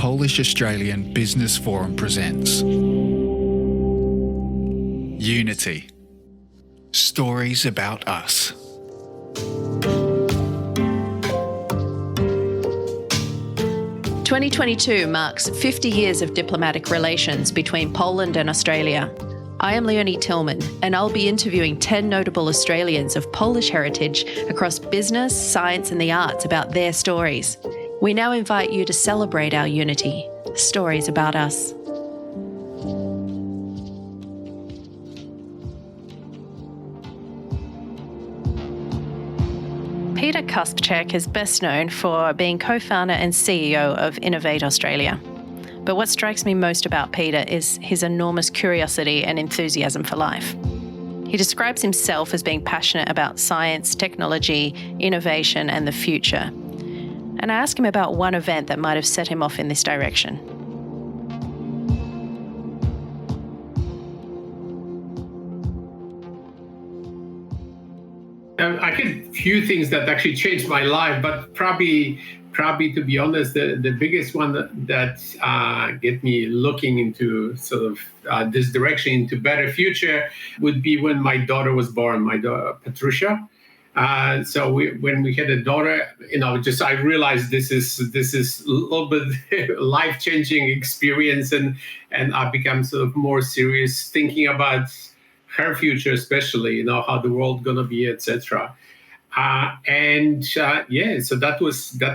Polish-Australian Business Forum presents Unity. Stories about us. "2022 marks 50 years of diplomatic relations between Poland and Australia. I am Leonie Tillman, and I'll be interviewing 10 notable Australians of Polish heritage across business, science and the arts about their stories. We now invite you to celebrate our unity, stories about us. Peter Kasprzak is best known for being co-founder and CEO of Innovate Australia. But what strikes me most about Peter is his enormous curiosity and enthusiasm for life. He describes himself as being passionate about science, technology, innovation, and the future. And I asked him about one event that might have set him off in this direction. I had a few things that actually changed my life, but probably to be honest, the biggest one that get me looking into sort of this direction, into better future, would be when my daughter was born, my daughter Patricia. When we had a daughter, I realized this is a little bit life-changing experience, and I become sort of more serious thinking about her future, especially, how the world gonna be, etc. So that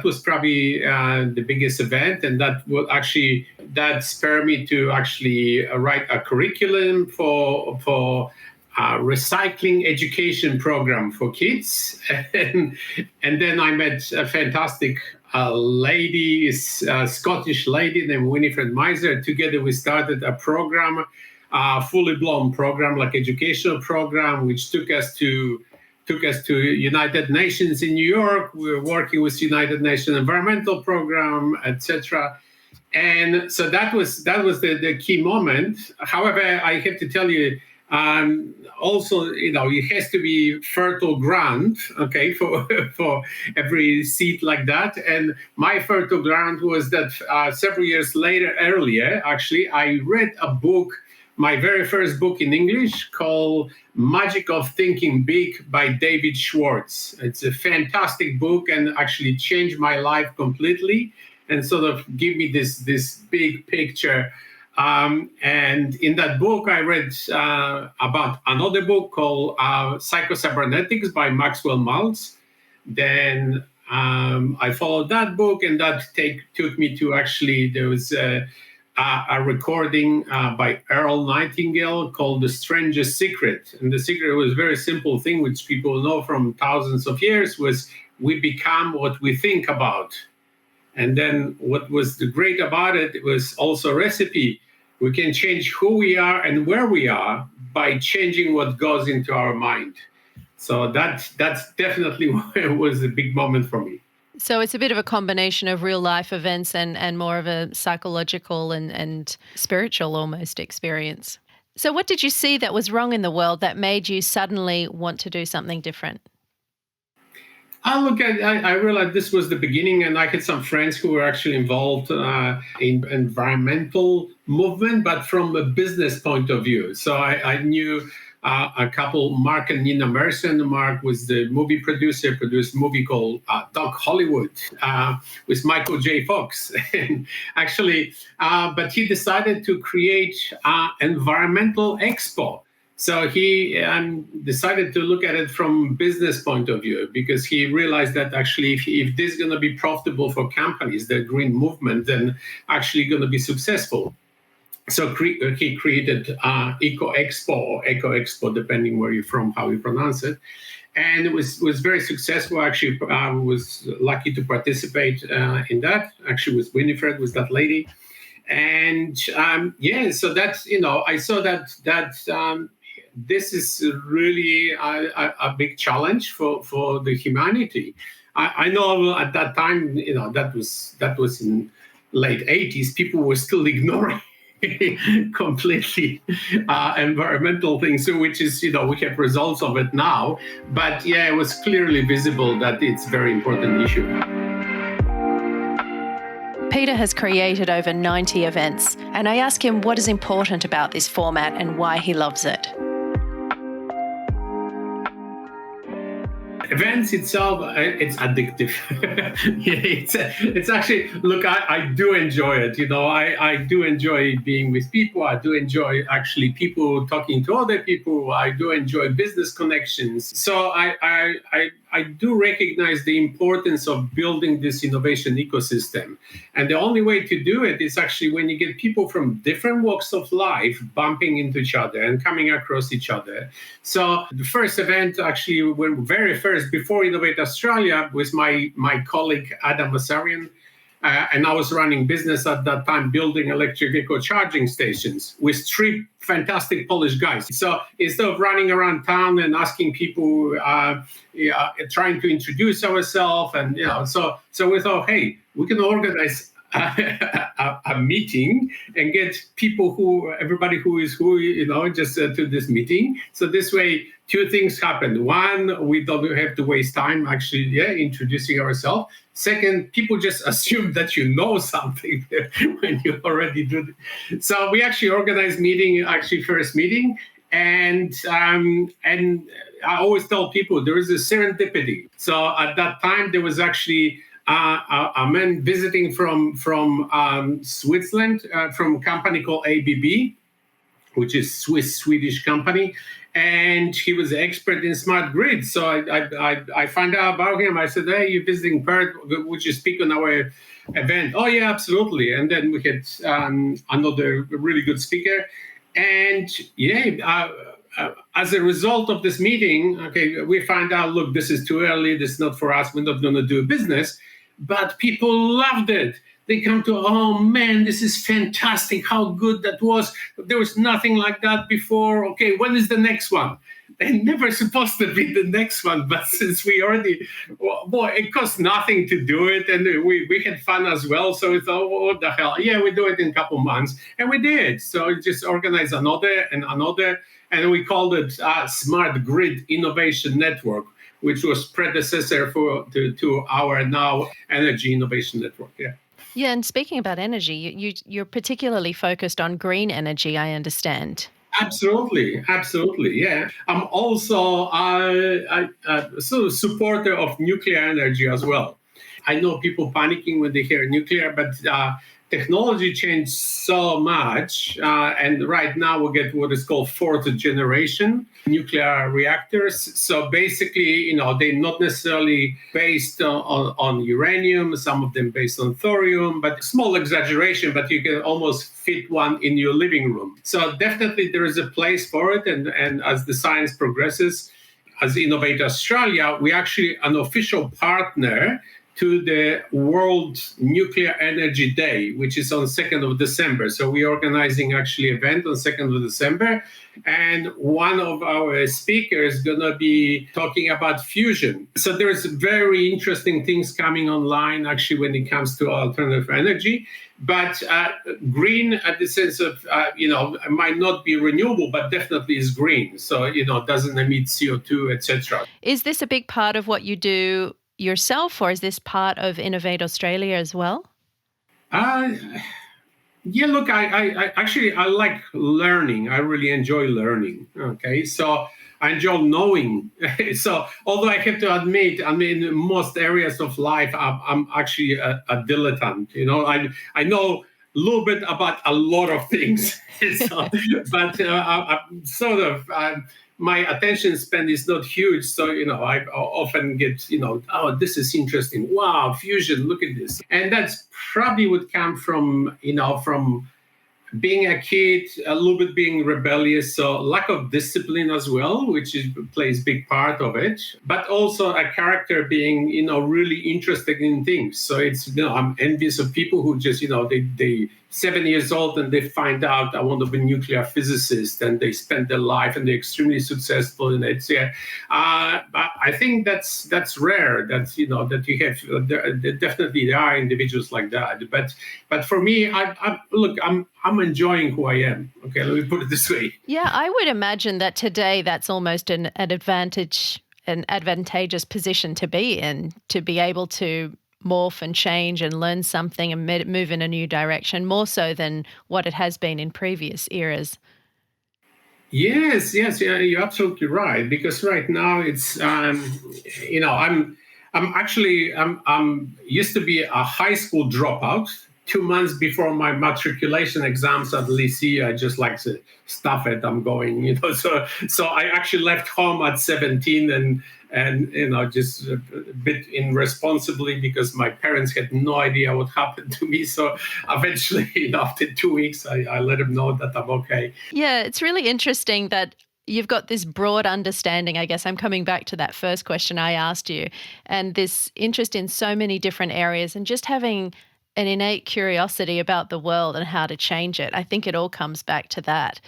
was probably the biggest event, and that spurred me to actually write a curriculum for recycling education program for kids, and then I met a fantastic lady, a Scottish lady named Winifred Miser. Together we started a program, fully blown program, like educational program, which took us to United Nations in New York. We were working with United Nations Environmental Program, etc. And so that was the key moment. However, I have to tell you, also, it has to be fertile ground, okay, for every seed like that. And my fertile ground was that several years earlier, actually, I read a book, my very first book in English, called Magic of Thinking Big by David Schwartz. It's a fantastic book and actually changed my life completely and sort of give me this big picture. And in that book, I read about another book called Psycho-Cybernetics by Maxwell Maltz. Then I followed that book, and that took me to there was a recording by Earl Nightingale called The Strangest Secret. And the secret was a very simple thing, which people know from thousands of years, was we become what we think about. And then what was the great about it was also a recipe. We can change who we are and where we are by changing what goes into our mind. So that's definitely was a big moment for me. So it's a bit of a combination of real life events and more of a psychological and spiritual almost experience. So what did you see that was wrong in the world that made you suddenly want to do something different? I realized this was the beginning, and I had some friends who were actually involved in environmental movement, but from a business point of view. So I knew a couple, Mark and Nina Merson. Mark was the movie producer, produced a movie called Doc Hollywood with Michael J. Fox. And actually, but he decided to create an environmental expo. So he decided to look at it from business point of view, because he realized that actually if this is going to be profitable for companies, the green movement, then actually going to be successful. So he created Eco Expo, depending where you're from, how you pronounce it. And it was very successful. Actually, was lucky to participate in that. Actually, with Winifred, was that lady. And so that's, I saw that this is really a big challenge for the humanity. I know at that time, that was in late 80s, people were still ignoring completely environmental things, so which is, we have results of it now. But yeah, it was clearly visible that it's a very important issue. Peter has created over 90 events, and I ask him what is important about this format and why he loves it. Events itself, it's addictive. It's actually, look, I do enjoy it. I do enjoy being with people. I do enjoy actually people talking to other people. I do enjoy business connections. So I do recognize the importance of building this innovation ecosystem. And the only way to do it is actually when you get people from different walks of life bumping into each other and coming across each other. So the first event actually, very first, before Innovate Australia, was my colleague Adam Masarian. And I was running business at that time, building electric vehicle charging stations with 3 fantastic Polish guys. So instead of running around town and asking people, trying to introduce ourselves, and so we thought, hey, we can organize a meeting and get everybody who is just to this meeting. So this way, 2 things happen. One, we don't have to waste time actually introducing ourselves. Second, people just assume that you know something when you already do it. So we actually organized first meeting, and I always tell people there is a serendipity. So at that time, there was actually a man visiting from Switzerland, from a company called ABB, which is Swedish company. And he was an expert in smart grids. So I found out about him. I said, hey, you're visiting Perth. Would you speak on our event? Oh, yeah, absolutely. And then we had another really good speaker. And as a result of this meeting, we find out, look, this is too early. This is not for us. We're not going to do business. But people loved it. They come to, oh man, this is fantastic. How good that was. There was nothing like that before. Okay, when is the next one? They're never supposed to be the next one. But since we already, it cost nothing to do it. And we had fun as well. So we thought, what the hell? Yeah, we do it in a couple months. And we did. So we just organized another and another. And we called it Smart Grid Innovation Network, which was predecessor to our now Energy Innovation Network. Yeah. Yeah, and speaking about energy, you're particularly focused on green energy, I understand. Absolutely, yeah. I'm also a supporter of nuclear energy as well. I know people panicking when they hear nuclear, but technology changed so much, and right now we get what is called 4th generation nuclear reactors. So basically, they're not necessarily based on uranium, some of them based on thorium, but small exaggeration, but you can almost fit one in your living room. So definitely there is a place for it, and as the science progresses, as Innovate Australia, we're actually an official partner to the World Nuclear Energy Day, which is on 2nd of December. So we're organizing actually an event on 2nd of December. And one of our speakers is going to be talking about fusion. So there's very interesting things coming online actually when it comes to alternative energy. But green, at the sense of, it might not be renewable, but definitely is green. So, doesn't emit CO2, etc. Is this a big part of what you do yourself, or is this part of Innovate Australia as well? Yeah, look, I like learning. I really enjoy learning. Okay, so I enjoy knowing. So although I have to admit, in most areas of life, I'm actually a dilettante. I know a little bit about a lot of things. But I'm sort of my attention span is not huge. So, I often get, oh, this is interesting. Wow, fusion, look at this. And that's probably would come from, from being a kid, a little bit being rebellious, so lack of discipline as well, which plays a big part of it, but also a character being, really interested in things. So it's, I'm envious of people who just, they 7 years old and they find out I want to be a nuclear physicist, and they spend their life and they're extremely successful in it. So, I think that's rare. That that you have. Definitely there are individuals like that. But for me, I'm enjoying who I am. Okay, let me put it this way. Yeah, I would imagine that today that's almost an advantageous position to be in, to be able to morph and change and learn something and move in a new direction, more so than what it has been in previous eras. Yes, yeah, you're absolutely right. Because right now it's, I'm used to be a high school dropout. 2 months before my matriculation exams at Lycée, I just like to stuff it. I'm going, So I actually left home at 17 and just a bit irresponsibly because my parents had no idea what happened to me. So eventually, after 2 weeks, I let them know that I'm okay. Yeah, it's really interesting that you've got this broad understanding. I guess I'm coming back to that first question I asked you, and this interest in so many different areas and just having an innate curiosity about the world and how to change it. I think it all comes back to that.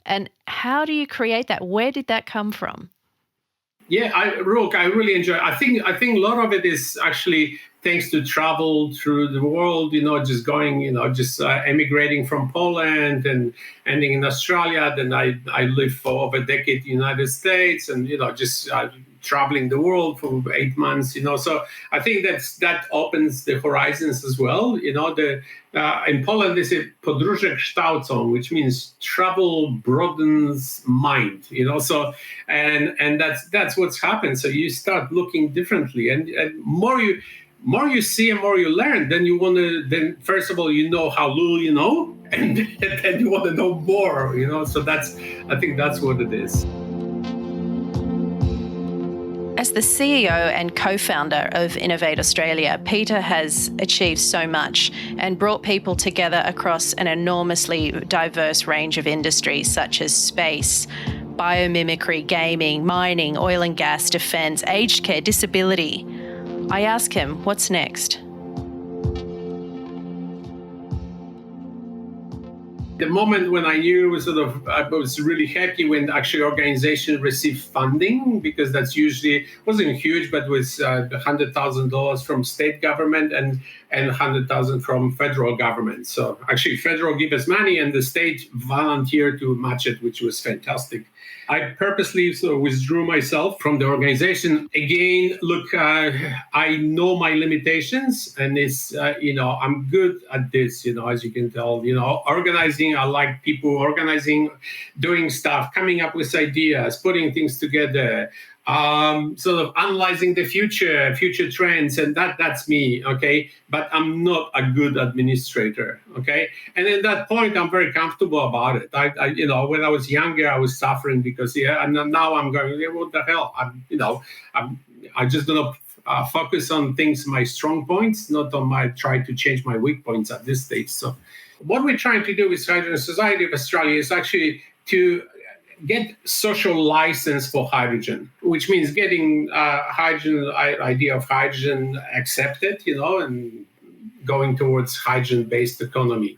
And how do you create that? Where did that come from? Yeah, I really enjoy it. I think a lot of it is actually thanks to travel through the world, just going, emigrating from Poland and ending in Australia. Then I lived for over a decade in the United States and, just traveling the world for 8 months, So I think that opens the horizons as well. In Poland, they say podróże kształcą, which means travel broadens mind, So and that's what's happened. So you start looking differently, and more you see and more you learn, then first of all, how little you know, and then you want to know more, So I think that's what it is. As the CEO and co-founder of Innovate Australia, Peter has achieved so much and brought people together across an enormously diverse range of industries such as space, biomimicry, gaming, mining, oil and gas, defence, aged care, disability. I ask him, what's next? The moment when I knew I was really happy when actually organization received funding, because that's usually wasn't huge, but was $100,000 from state government and $100,000 from federal government. So actually federal gave us money and the state volunteered to match it, which was fantastic. I purposely withdrew myself from the organization. Again, look, I know my limitations, and it's, I'm good at this, as you can tell, organizing. I like people organizing, doing stuff, coming up with ideas, putting things together, sort of analyzing the future trends, and that's me, okay? But I'm not a good administrator, okay? And at that point, I'm very comfortable about it. I when I was younger, I was suffering because, and now I'm going, what the hell? I'm just gonna focus on things, my strong points, not on try to change my weak points at this stage. So what we're trying to do with Hydrogen Society of Australia is actually to get social license for hydrogen, which means getting idea of hydrogen accepted, and going towards hydrogen-based economy.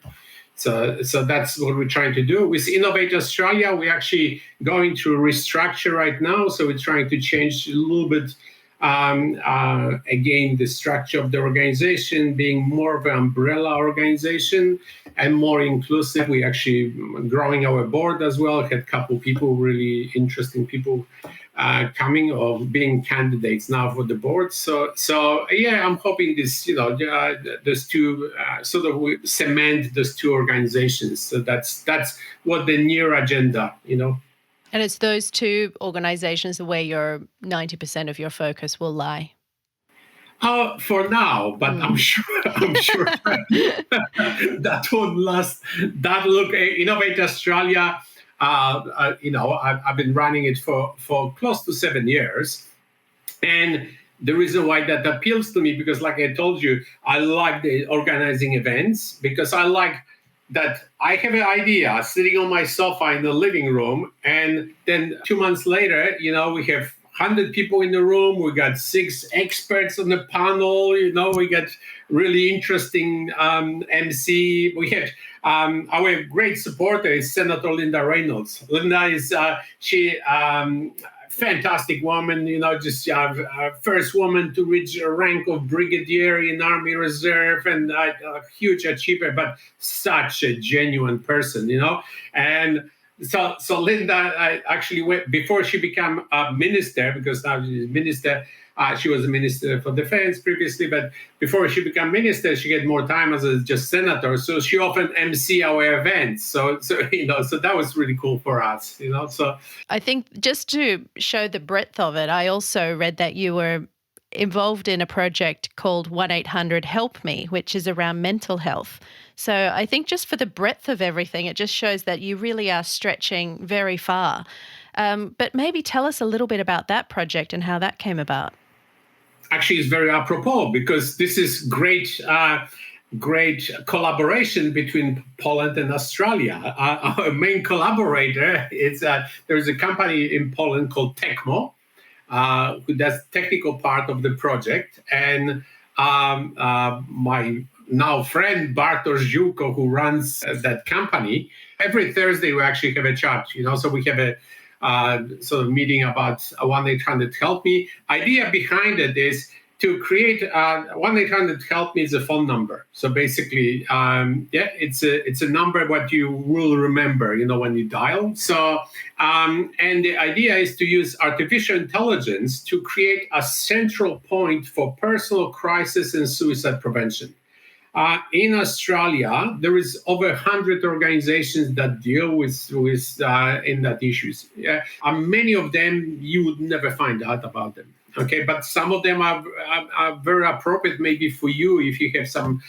So that's what we're trying to do. With Innovate Australia, we're actually going through restructure right now. So we're trying to change a little bit, again, the structure of the organization, being more of an umbrella organization and more inclusive. We actually growing our board as well. Had a couple people, really interesting people coming or being candidates now for the board. So yeah, I'm hoping this, those two sort of cement those two organizations. So that's what the near agenda, And it's those two organizations where your 90% of your focus will lie. For now, but I'm sure that won't last. Look, Innovate Australia. I've been running it for close to 7 years, and the reason why that appeals to me, because like I told you, I like the organizing events, because I like that I have an idea sitting on my sofa in the living room, and then 2 months later, we have 100 people in the room. We got 6 experts on the panel. We got really interesting MC. We had our great supporter is Senator Linda Reynolds. Linda is fantastic woman. Just first woman to reach a rank of brigadier in Army Reserve, and a huge achiever, but such a genuine person. And So Linda, I actually went before she became a minister, because now she's minister. She was a minister for defense previously, but before she became minister, she had more time as a just senator. So she often MC our events. So that was really cool for us. So I think just to show the breadth of it, I also read that you were involved in a project called 1-800-HELP-ME, which is around mental health. So I think just for the breadth of everything, it just shows that you really are stretching very far. But maybe tell us a little bit about that project and how that came about. Actually, it's very apropos because this is great collaboration between Poland and Australia. Our main collaborator is there's a company in Poland called Tecmo, who does technical part of the project, and my now friend Bartosz Ziółko, who runs that company. Every Thursday we actually have a chat, so we have a sort of meeting about 1-800-HELP-ME. Idea behind it is to create 1-800-HELP-ME is a phone number. So basically, it's a number what you will remember, when you dial. So, and the idea is to use artificial intelligence to create a central point for personal crisis and suicide prevention. In Australia, there is over 100 organizations that deal with in that issues. Many of them you would never find out about them. Okay, but some of them are very appropriate maybe for you if you have some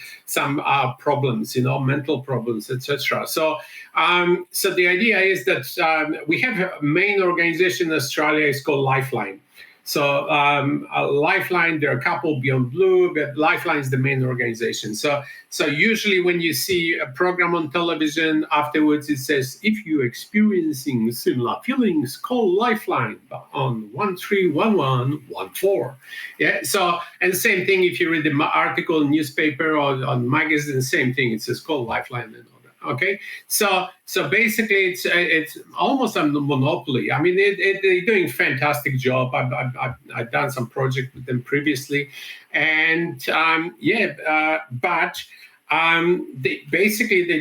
problems, mental problems, etc. So the idea is that we have a main organization in Australia. It's called Lifeline. So Lifeline, there are a couple beyond Blue, but Lifeline is the main organization. So usually when you see a program on television, afterwards it says, if you're experiencing similar feelings, call Lifeline on 131114. Yeah. So, and the same thing if you read the article in newspaper or on magazine, same thing. It says call Lifeline and all that. Okay. So basically it's almost a monopoly. I mean, they're doing a fantastic job. I've done some project with them previously, and they're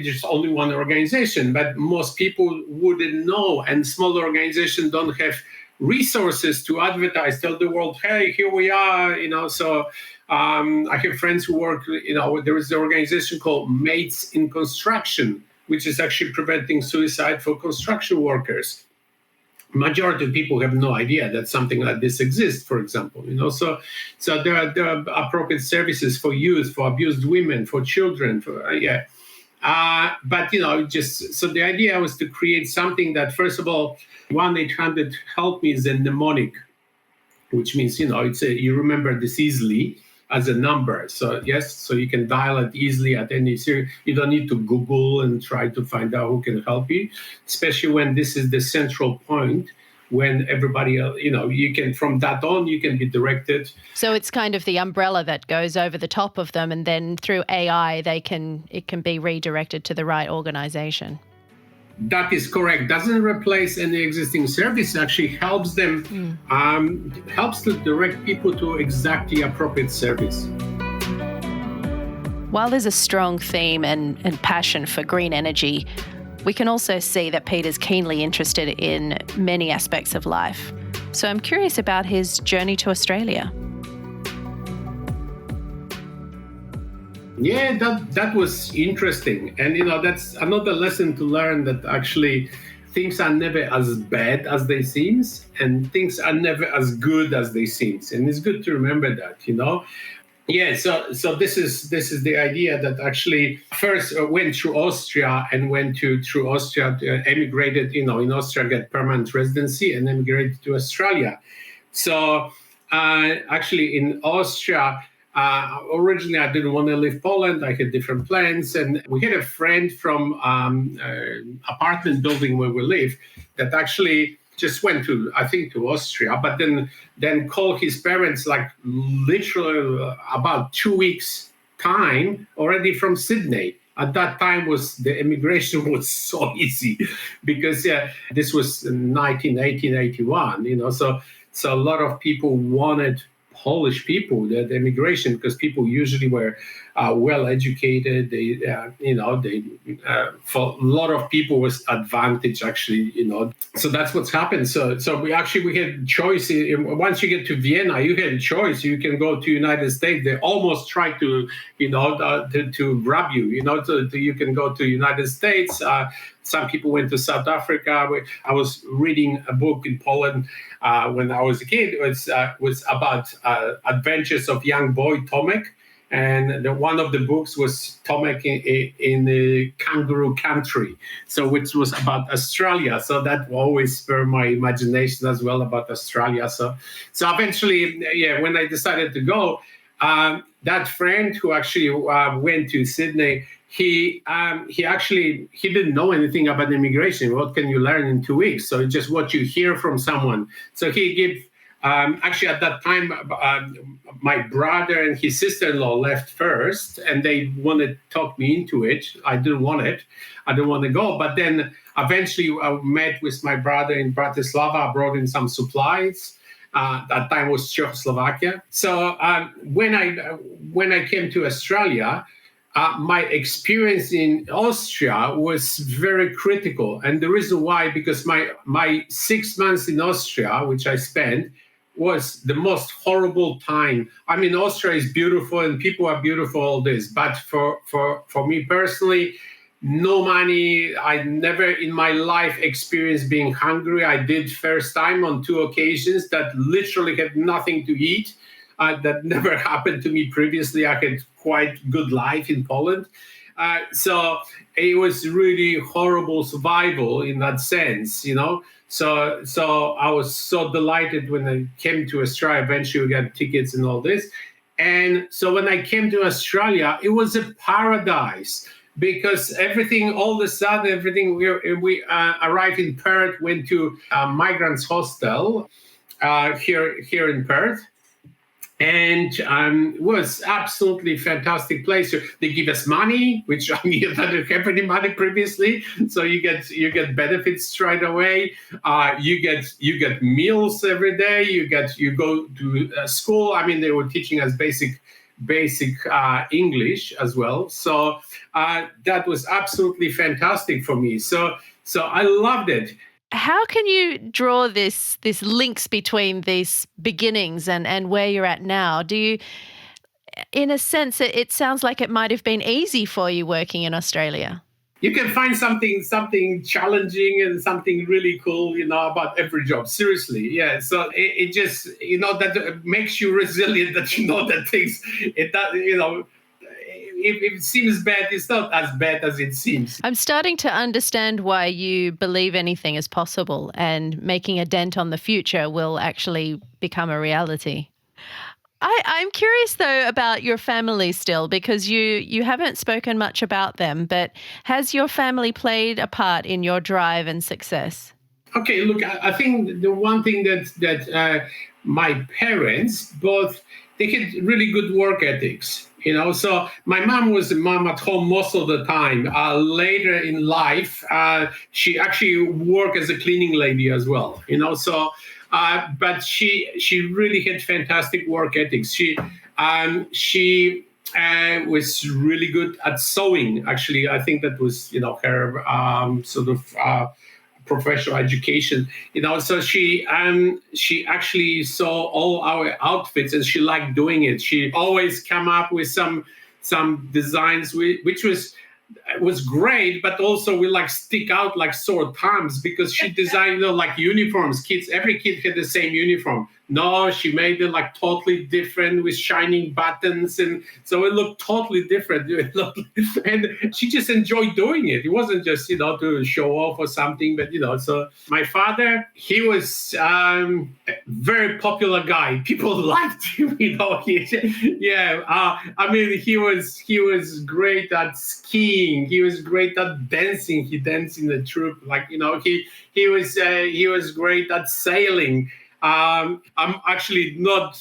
just only one organization. But most people wouldn't know, and small organizations don't have resources to advertise, tell the world, hey, here we are. So I have friends who work. There is an organization called Mates in Construction, which is actually preventing suicide for construction workers. Majority of people have no idea that something like this exists, for example. So there are appropriate services for youth, for abused women, for children, but just so the idea was to create something that, first of all, 1-800-HELP-ME is a mnemonic, which means you remember this easily as a number. So yes, so you can dial it easily at any series. You don't need to Google and try to find out who can help you, especially when this is the central point. When everybody, you can, from that on, you can be directed. So it's kind of the umbrella that goes over the top of them, and then through AI, it can be redirected to the right organization. That is correct. Doesn't replace any existing service. Actually helps them, helps to direct people to exactly appropriate service. While there's a strong theme and passion for green energy, we can also see that Peter's keenly interested in many aspects of life. So I'm curious about his journey to Australia. Yeah, that was interesting. And, that's another lesson to learn, that actually things are never as bad as they seem, and things are never as good as they seem. And it's good to remember that, Yeah, so this is the idea that actually first went through Austria and through Austria, emigrated, in Austria, get permanent residency and emigrated to Australia. So actually in Austria, originally, I didn't want to leave Poland. I had different plans. And we had a friend from apartment building where we live that actually just went to Austria, but then called his parents like literally about 2 weeks time already from Sydney. At that time the immigration was so easy because this was 1981, so a lot of people wanted Polish people, the immigration, because people usually were well educated. For a lot of people was advantage actually. So that's what's happened. So we had choice. Once you get to Vienna, you had a choice. You can go to United States. They almost try to to grab you. So you can go to United States. Some people went to South Africa. I was reading a book in Poland when I was a kid. It was about adventures of young boy Tomek. And one of the books was Tomek in the kangaroo country, so which was about Australia. So that always spurred my imagination as well about Australia. So eventually, when I decided to go, that friend who actually went to Sydney, he didn't know anything about immigration. What can you learn in 2 weeks? So just what you hear from someone. So he gave. Actually, at that time, my brother and his sister-in-law left first, and they wanted to talk me into it. I didn't want it. I didn't want to go. But then eventually I met with my brother in Bratislava. I brought in some supplies. That time was Czechoslovakia. So when I came to Australia, my experience in Austria was very critical. And the reason why, because my 6 months in Austria, which I spent, was the most horrible time. I mean, Austria is beautiful and people are beautiful, all this. But for me personally, no money. I never in my life experienced being hungry. I did first time on 2 occasions that literally had nothing to eat. That never happened to me previously. I had quite good life in Poland. So it was really horrible survival in that sense, So I was so delighted when I came to Australia. Eventually we got tickets and all this. And so when I came to Australia, it was a paradise because all of a sudden, we arrived in Perth, went to a migrants hostel here in Perth. And it was absolutely fantastic place. They give us money, which I didn't have any money previously. So you get benefits straight away. You get meals every day. You go to school. I mean, they were teaching us basic English as well. So that was absolutely fantastic for me. So I loved it. How can you draw this links between these beginnings and where you're at now? Do you, in a sense, it sounds like it might have been easy for you working in Australia? You can find something challenging and something really cool, about every job. Seriously, yeah. So it just, that makes you resilient. That that things, if it seems bad, it's not as bad as it seems. I'm starting to understand why you believe anything is possible and making a dent on the future will actually become a reality. I'm curious, though, about your family still, because you haven't spoken much about them, but has your family played a part in your drive and success? Okay, look, I think the one thing that my parents both, they had really good work ethics. So my mom was a mom at home most of the time. Later in life, she actually worked as a cleaning lady as well. So, but she really had fantastic work ethics. She was really good at sewing. Actually, I think that was her sort of professional education. So she actually saw all our outfits and she liked doing it. She always come up with some designs which was great, but also we stick out like sore thumbs because she designed like uniforms. Every kid had the same uniform. No, she made it totally different with shining buttons, and so it looked totally different. And she just enjoyed doing it. It wasn't just to show off or something, but So my father, he was a very popular guy. People liked him. I mean, he was great at skiing. He was great at dancing. He danced in the troupe. He was great at sailing. I'm actually not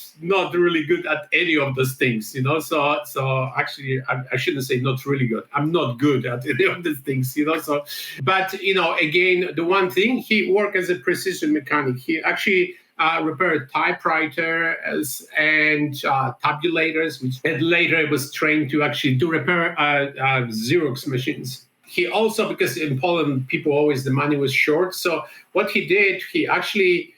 really good at any of those things, So actually, I shouldn't say not really good. I'm not good at any of these things, So, but again, the one thing, he worked as a precision mechanic. He actually repaired typewriters and tabulators, which later was trained to actually do repair Xerox machines. He also, because in Poland, the money was short. So what he did, he actually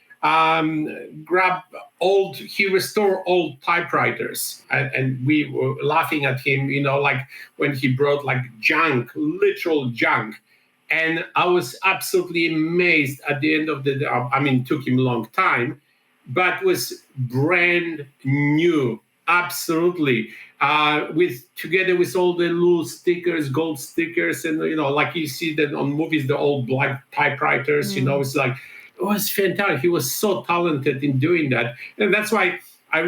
he restored old typewriters, and we were laughing at him, like when he brought like junk, literal junk. And I was absolutely amazed at the end of the day. I mean, it took him a long time, but was brand new, absolutely. Together with all the little stickers, gold stickers, and like you see that on movies, the old black typewriters. It's like, it was fantastic. He was so talented in doing that, and that's why I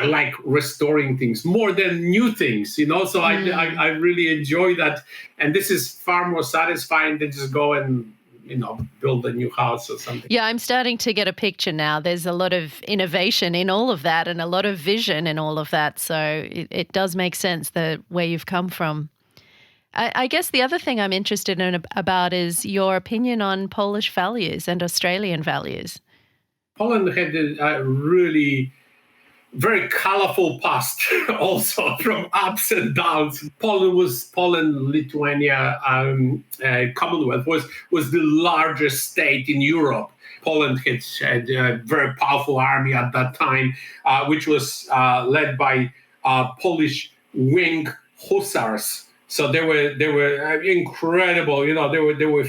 like restoring things more than new things. So I really enjoy that, and this is far more satisfying than just go and build a new house or something. Yeah, I'm starting to get a picture now. There's a lot of innovation in all of that and a lot of vision in all of that. So it does make sense where you've come from. I guess the other thing I'm interested in about is your opinion on Polish values and Australian values. Poland had a really very colorful past, also from ups and downs. Poland, Lithuania, Commonwealth was the largest state in Europe. Poland had a very powerful army at that time, which was led by Polish wing hussars. So they were incredible. They were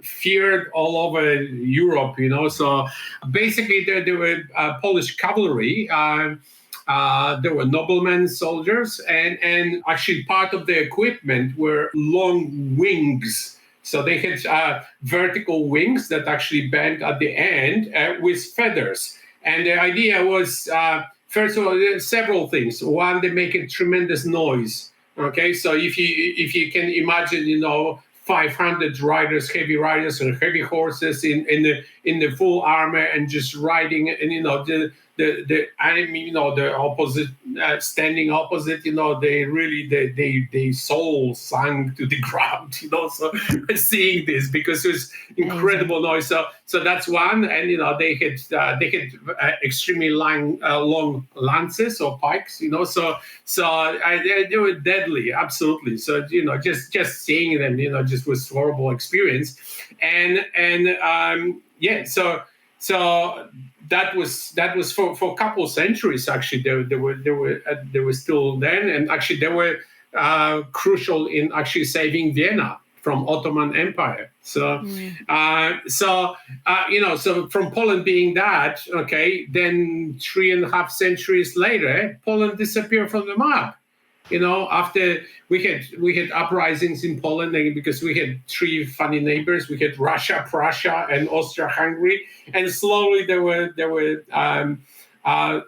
feared all over Europe. So basically, there were Polish cavalry. There were noblemen, soldiers, and actually part of the equipment were long wings. So they had vertical wings that actually bent at the end with feathers. And the idea was, first of all, several things. One, they make a tremendous noise. Okay, so if you can imagine, 500 riders, heavy riders, and heavy horses in the full armor and just riding, and the enemy, the opposite, standing opposite, they soul sank to the ground, so seeing this, because it was incredible noise. So that's one, and they had extremely long lances or pikes, so they were deadly, absolutely. So just seeing them, just was horrible experience, so that was for a couple of centuries. Actually, they were still then, and actually they were crucial in actually saving Vienna from Ottoman Empire. So from Poland being that, okay, then 3.5 centuries later, Poland disappeared from the map. After we had uprisings in Poland, because we had 3 funny neighbors. We had Russia, Prussia, and Austria-Hungary, and slowly they were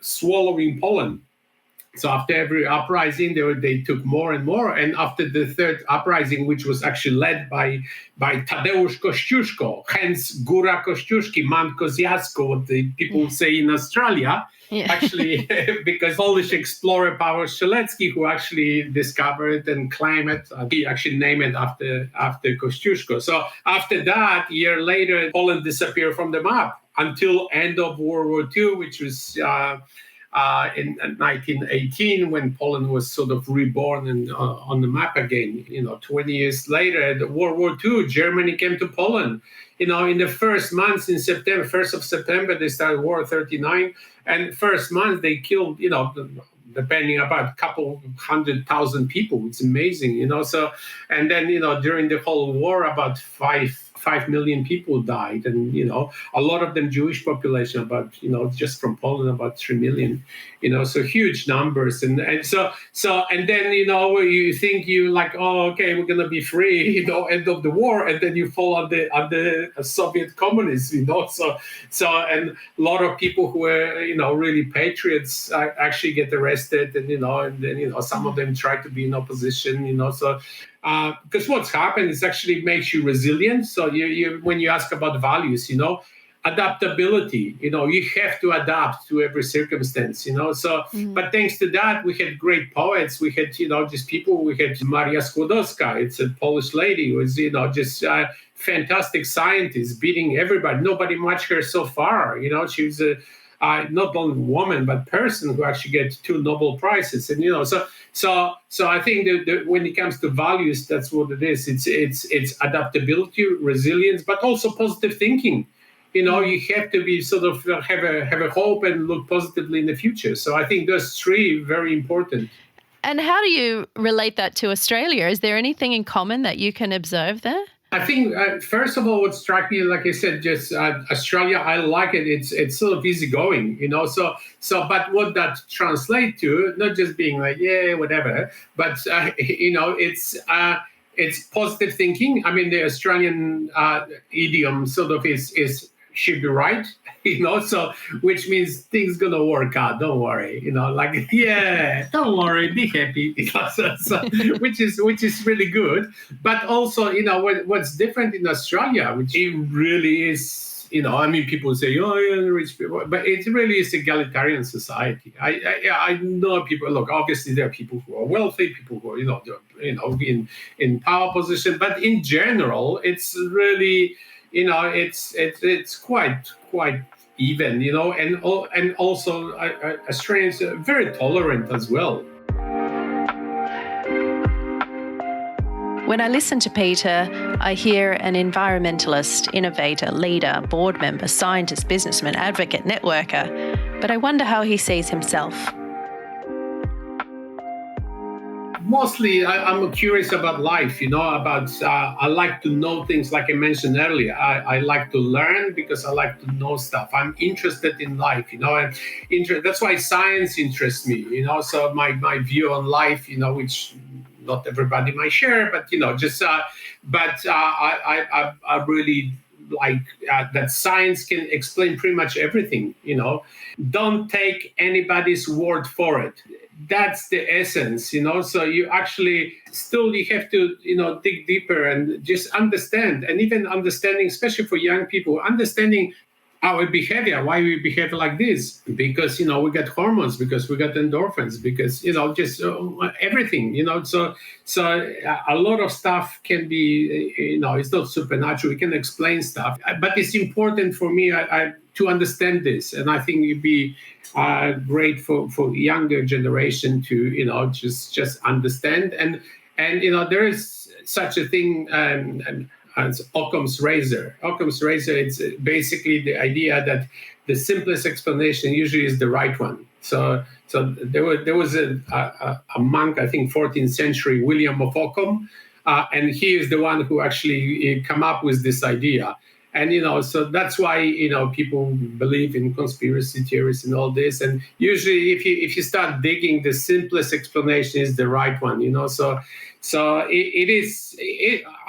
swallowing Poland. So after every uprising, they took more and more. And after the third uprising, which was actually led by Tadeusz Kościuszko, hence Góra Kościuszki, Mount Kosciuszko, what the people say in Australia. Yeah. Actually, because Polish explorer Paweł Strzelecki, who actually discovered and claimed it, he actually named it after Kościuszko. So after that, a year later, Poland disappeared from the map until end of World War II, which was in 1918, when Poland was sort of reborn and on the map again. 20 years later, the World War II, Germany came to Poland. In the first months in September, 1st of September, they started War 39. And first month they killed, depending about a couple 100,000 people. It's amazing, So, and then, during the whole war, about 5 million people died, and a lot of them Jewish population, about just from Poland about 3 million, so huge numbers, and so and then you think you like, oh, okay, we're gonna be free, end of the war, and then you fall on the Soviet communists, so and a lot of people who were really patriots actually get arrested, and then some of them try to be in opposition, so. Because what's happened is actually makes you resilient. So you when you ask about values, adaptability. You have to adapt to every circumstance. So, but thanks to that, we had great poets. We had, just people. We had Maria Skłodowska. It's a Polish lady who was, just fantastic scientist, beating everybody. Nobody matched her so far. She was a not only woman but person who actually gets 2 Nobel Prizes. And so I think that when it comes to values, that's what it is. It's adaptability, resilience, but also positive thinking. You have to be sort of have a hope and look positively in the future. So I think those 3 very important. And how do you relate that to Australia? Is there anything in common that you can observe there? I think, first of all, what struck me, like I said, just Australia, I like it. It's sort of easygoing, So, but what that translates to, not just being like, yeah, whatever, but, it's positive thinking. I mean, the Australian idiom sort of is should be right, so which means things gonna work out. Don't worry, yeah, don't worry, be happy, which is really good. But also, what's different in Australia, which it really is, people say, oh, yeah, rich people, but it really is egalitarian society. I know people. Look, obviously there are people who are wealthy, people who are, in power position, but in general, it's really. It's quite even, and also Australians are very tolerant as well. When I listen to Peter, I hear an environmentalist, innovator, leader, board member, scientist, businessman, advocate, networker, but I wonder how he sees himself. Mostly, I'm curious about life, I like to know things, like I mentioned earlier. I like to learn because I like to know stuff. I'm interested in life, and that's why science interests me, so my view on life, which not everybody might share, but, I really like that science can explain pretty much everything, Don't take anybody's word for it. That's the essence, so you actually you have to, dig deeper and just understand, and even understanding, especially for young people, understanding our behavior, why we behave like this, because, we got hormones, because we got endorphins, because, just everything, so a lot of stuff can be, it's not supernatural. We can explain stuff, but it's important for me to understand this. And I think it'd be great for younger generation to, just understand. And there is such a thing as Occam's razor. Occam's razor, it's basically the idea that the simplest explanation usually is the right one. So there was a monk, I think 14th century, William of Ockham, and he is the one who actually come up with this idea. And, so that's why, people believe in conspiracy theories and all this. And usually if you start digging, the simplest explanation is the right one, So it is.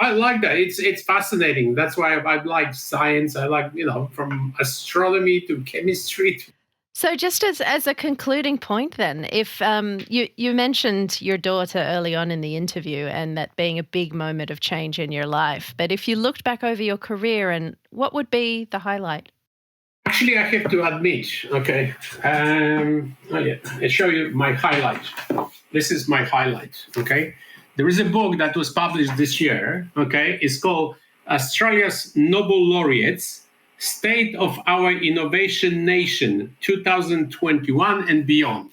I like that. It's fascinating. That's why I like science. I like, from astronomy to chemistry. So just as a concluding point then, if you mentioned your daughter early on in the interview and that being a big moment of change in your life, but if you looked back over your career, and what would be the highlight? Actually, I have to admit, okay, I show you my highlight. This is my highlight, okay? There is a book that was published this year, okay? It's called Australia's Nobel Laureates, State of Our Innovation Nation, 2021 and Beyond.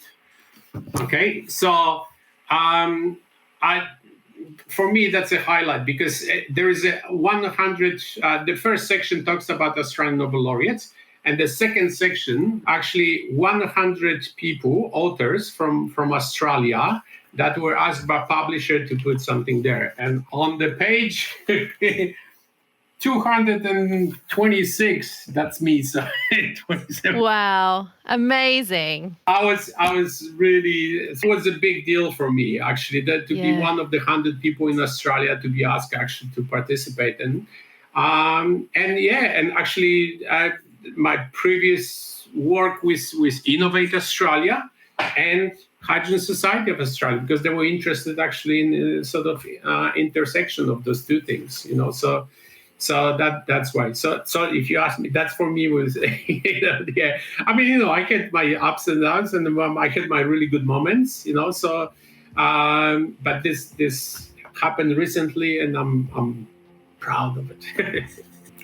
Okay, so for me, that's a highlight, because there is a 100, the first section talks about Australian Nobel Laureates, and the second section, actually 100 people, authors from Australia, that were asked by publisher to put something there. And on the page, 226, that's me, so 27. Wow, amazing. I was really, it was a big deal for me, actually, that to be one of the 100 people in Australia to be asked actually to participate. And actually my previous work with Innovate Australia and Hydrogen Society of Australia, because they were interested actually in the sort of intersection of those two things, So that's why. So if you ask me, that for me was, yeah. I mean, I had my ups and downs, and I had my really good moments, So, but this happened recently, and I'm proud of it.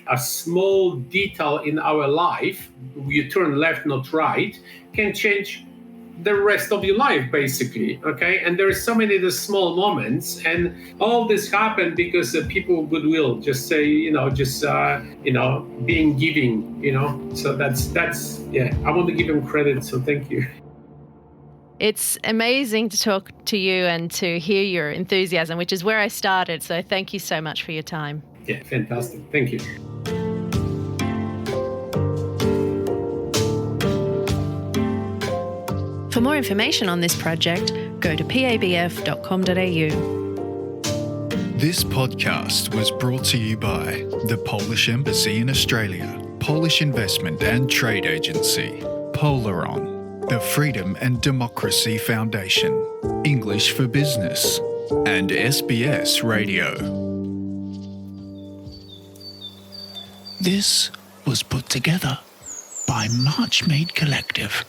A small detail in our life, you turn left, not right, can change the rest of your life, basically. Okay, and there are so many of the small moments, and all this happened because people goodwill, just say, being giving, So that's yeah. I want to give him credit, so thank you. It's amazing to talk to you and to hear your enthusiasm, which is where I started. So thank you so much for your time. Yeah, fantastic. Thank you. For more information on this project, go to pabf.com.au. This podcast was brought to you by the Polish Embassy in Australia, Polish Investment and Trade Agency, Polaron, the Freedom and Democracy Foundation, English for Business, and SBS Radio. This was put together by March Made Collective.